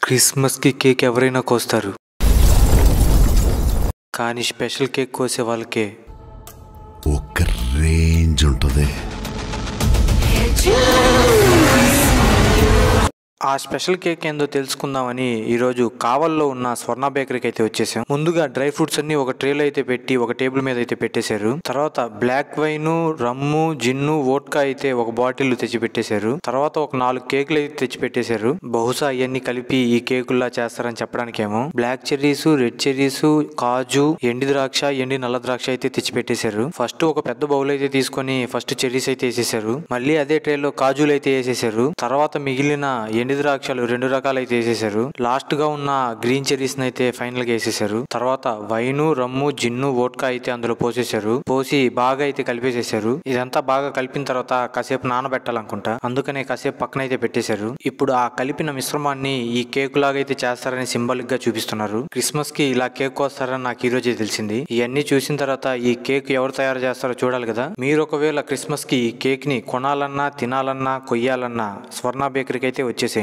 క్రిస్మస్కి కేక్ ఎవరైనా కోస్తారు, కానీ స్పెషల్ కేక్ కోసే వాళ్ళకే ఒక రేంజ్ ఉంటుంది. ఆ స్పెషల్ కేక్ ఏందో తెలుసుకుందామని ఈరోజు కావల్లో ఉన్న స్వర్ణ బేకరీకి అయితే వచ్చేసాం. ముందుగా డ్రై ఫ్రూట్స్ అన్ని ఒక ట్రేలో అయితే పెట్టి ఒక టేబుల్ మీద అయితే పెట్టేశారు. తర్వాత బ్లాక్ వైన్, రమ్ము, జిన్ను, వోడ్కా అయితే ఒక బాటిల్ తెచ్చి పెట్టేశారు. తర్వాత ఒక 4 కేకులు అయితే తెచ్చి పెట్టేశారు. బహుశా ఇవన్నీ కలిపి ఈ కేకుల్లా చేస్తారని చెప్పడానికేమో బ్లాక్ చెర్రీస్, రెడ్ చెర్రీస్, కాజు, ఎండి ద్రాక్ష, ఎండి నల్ల ద్రాక్ష అయితే తెచ్చి పెట్టేశారు. ఫస్ట్ ఒక పెద్ద బౌల్ అయితే తీసుకొని ఫస్ట్ చెర్రీస్ అయితే వేసేసారు. మళ్ళీ అదే ట్రేలో కాజులు అయితే వేసేసారు. తర్వాత మిగిలిన ఎండి ద్రాక్షలు 2 రకాలు అయితే వేసేసారు. లాస్ట్ గా ఉన్న గ్రీన్ చెర్రీస్ అయితే ఫైనల్ గా వేసేసారు. తర్వాత వైను, రమ్ము, జిన్ను, వోడ్కా అయితే అందులో పోసేసారు. పోసి బాగా అయితే కలిపేసేసారు. ఇదంతా బాగా కలిపిన తర్వాత కాసేపు నానబెట్టాలనుకుంటా, అందుకనే కాసేపు పక్కన అయితే పెట్టేశారు. ఇప్పుడు ఆ కలిపిన మిశ్రమాన్ని ఈ కేక్ లాగా అయితే చేస్తారని సింబాలిక్ గా చూపిస్తున్నారు. క్రిస్మస్ కి ఇలా కేక్ కోస్తారని నాకు ఈ రోజే తెలిసింది. ఇవన్నీ చూసిన తర్వాత ఈ కేక్ ఎవరు తయారు చేస్తారో చూడాలి కదా. మీరు ఒకవేళ క్రిస్మస్ కి ఈ కేక్ ని కొనాలన్నా, తినాలన్నా, కొయ్యాలన్నా స్వర్ణ బేకరీకి అయితే వచ్చేసేయండి.